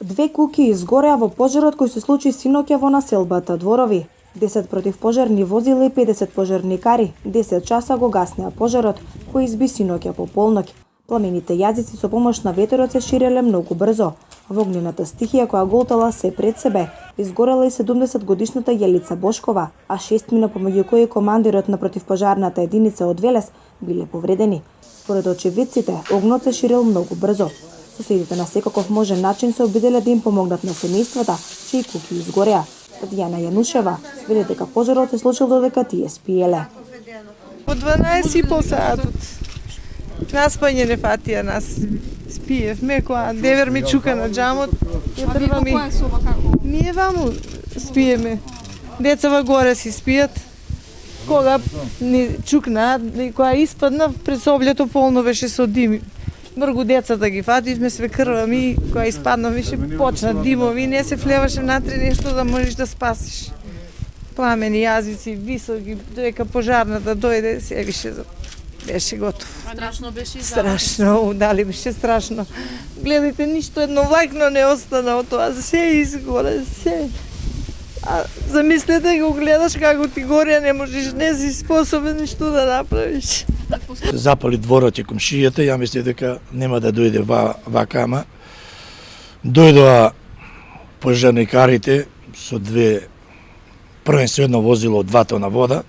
Две куќи изгореа во пожарот кој се случи синоќа во населбата Дворови. 10 противпожарни возила и 50 пожарникари 10 часа го гаснеа пожарот кој изби синоќа по полноќ. Пламените јазици со помош на ветерот се ширеле многу брзо. Во огнената стихија која голтала се пред себе, изгорела и 70-годишната Јелица Бошкова, а 6 мина помеѓу кои командирот на противпожарната единица од Велес биле повредени. Според очевидците, огнот се ширел многу брзо. Соседите на секаков можен начин се обиделе да им помогнат на семејствата, чии куќи изгореа. Татјана Јанушева вели дека пожарот се случил додека тие спиеле. По 12,5 сатот. Наспање не фатија нас. Спиевме, која девер ми чука на джамот. Ние ваму спиеме. Децава горе си спијат. Кога ни чукна, која испадна, пред соблето полно беше со дим. Мргу децата ги фативме, све крва ми, која испадна, више почна димови, не се влеваше внатре нешто да можеш да спасиш. Пламени јазици, високи, дека пожарната дојде, се више беше готов. Страшно беше и страшно, дали беше страшно. Гледайте, ништо едно влакно не остана од тоа, се изгоре, се. А замислете, го гледаш како ти горе, не можеш, не си способен ништо да направиш. Запали дворот и комшијата, ја мислев дека нема да дојде вака, ама дојдоа пожарникарите со две првенствено возило од 2 тона вода,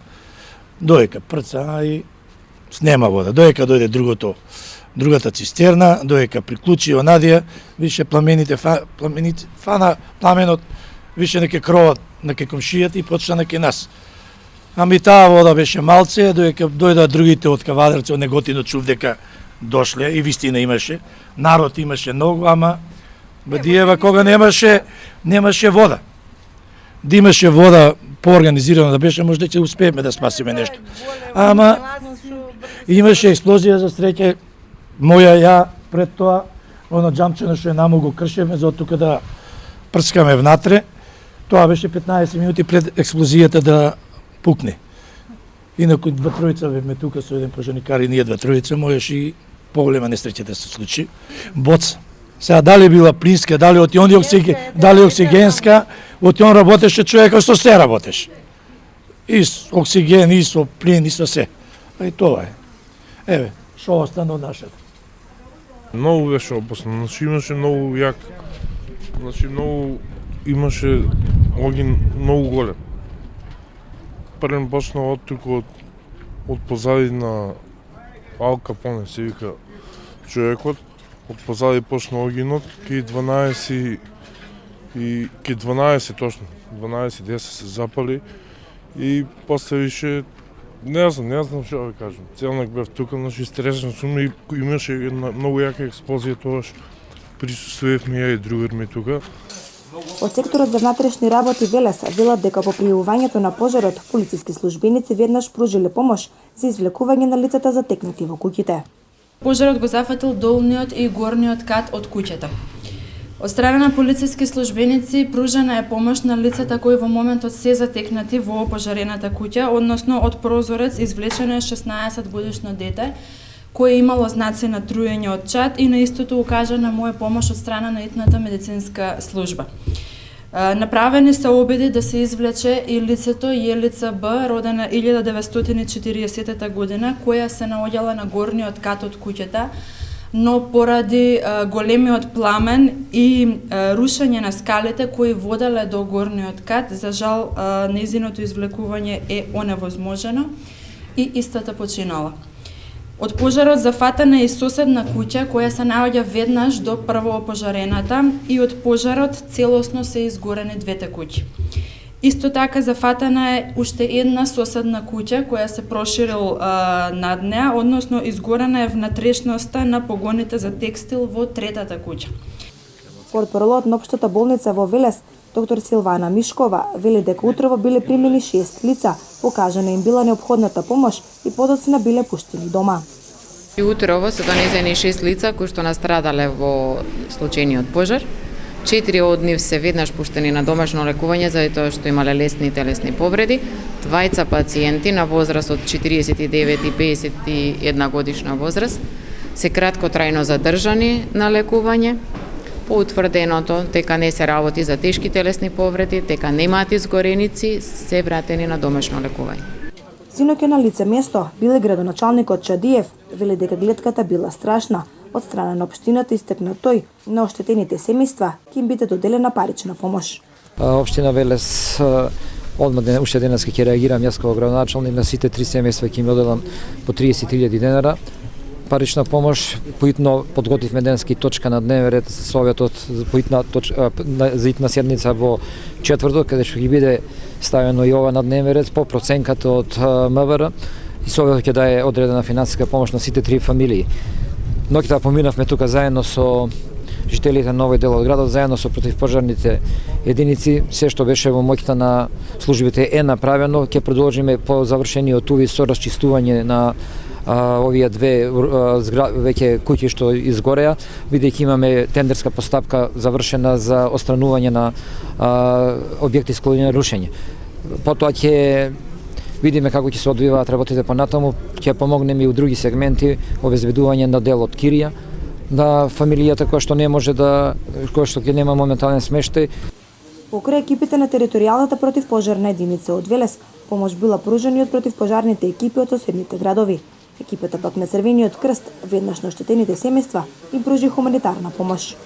доека прца и снема вода. Доека дојде другата цистерна, доека приклучи онадија, више фана пламенот, више неке кровот на ке комшијата и почна на ке нас. Ами таа вода беше малце, доека дојдоа другите од Кавадарци, од Неготино чув дека дошле и вистина имаше, народ имаше многу, ама Бадиева кога немаше вода. Да имаше вода поорганизирано да беше, може да ќе успееме да спасиме нешто. Ама имаше експлозија за среќа, ја пред тоа, оно џамчено што е намо го кршевме за тука да прскаме внатре. Тоа беше 15 минути пред експлозијата да пукне. Инаку 2-3 бевме тука со еден пожарникар и ние 2-3, можеше и поголема несреќа да се случи. Боц. Сега дали била плинска, дали од он дали оксигенска, од он работеше човека што се работеше. И с оксиген, и со плин, и со се. А и тоа е. Еве, што остана од нашата. Многу беше опасно, имаше многу јак, имаше огин многу голем. Првен почна оттук од позади на Ал Капоне, се вика човекот, од позади почна огинот, ке 12 точно, 12-10 се запали и после више, не знам што да кажам. Целнак бев тука, стresен сум и имаше една многу јака експлозија тогаш. Присуствувавме ја и другар ми тука. Од секторот за внатрешни работи Велес велат дека по пријавувањето на пожарот, полициски службеници веднаш пружиле помош за извлекување на лицата затекнати во куќите. Пожарот го зафатил долниот и горниот кат од куќата. Од страна на полициски службеници пружена е помош на лицата кои во моментот се затекнати во опожарената куќа, односно од прозорец извлечено е 16-годишно дете кое имало знаци на труење од чад и на истото укажана му е помош од страна на итната медицинска служба. Направени се обиди да се извлече и лицето Јелица Б, родена 1940 година, која се наоѓала на горниот кат од куќата, но поради големиот пламен и рушење на скалите кои воделе до горниот кат, за жал нејзиното извлекување е оневозможено и истата починала. Од пожарот зафатена е и соседна куќа која се наоѓа веднаш до првоопожарената и од пожарот целосно се изгорени двете куќи. Исто така зафатена е уште една соседна куќа која се проширил над неа, односно изгорена е внатрешноста на погоните за текстил во третата куќа. Портпаролот на општата болница во Велес, доктор Силвана Мишкова, вели дека утрово биле примени 6 лица, покажана им била неопходната помош и подоцна биле пуштени дома. И утрово се донесени 6 лица кои што настрадале во случајниот пожар. 4 од нив се веднаш пуштени на домашно лекување заради тоа што имале лесни телесни повреди. 2 пациенти на возраст од 49 и 51 годишна возраст се краткотрајно задржани на лекување. По утврденото дека не се работи за тешки телесни повреди, дека немаат изгореници, се вратени на домашно лекување. Синоќа на лице место биле градоначалникот Чадиев, вели дека гледката била страшна. Од страна на општината истакна тој, на оштетените семејства ќе им биде доделена парична помош. Општина Велес одмah уште денеска ќе реагирам јас како градоначалник на сите 3 семејства ќе им одделам по 30.000 денара парична помош. Поитно подготвивме денеска точка на дневен ред советот за итна седница во четврток, каде што ќе биде ставено и ова на дневен ред по проценката од МВР и советот ќе даде одредена финансиска помош на сите 3 фамилии. Ноќта поминавме тука заедно со жителите на овој дел од градот, заедно со противпожарните единици, се што беше во моќта на службите е направено. Ќе продолжиме по завршениот увид со расчистување на овие две веќе куќи што изгореа, бидејќи имаме тендерска постапка завршена за отстранување на објекти склонени на рушење. Потоа ќе видиме како ќе се одвиваат работите понатаму, ќе помогнеме и у други сегменти, обезбедување на дел од кирија на фамилијата која што не може која што ќе нема моментален смештај. Покрај екипите на територијалната противпожарна единица од Велес, помош била пружена од противпожарните екипи од соседните градови. Екипата пак на Црвениот крст веднаш на оштетените семејства им пружи хуманитарна помош.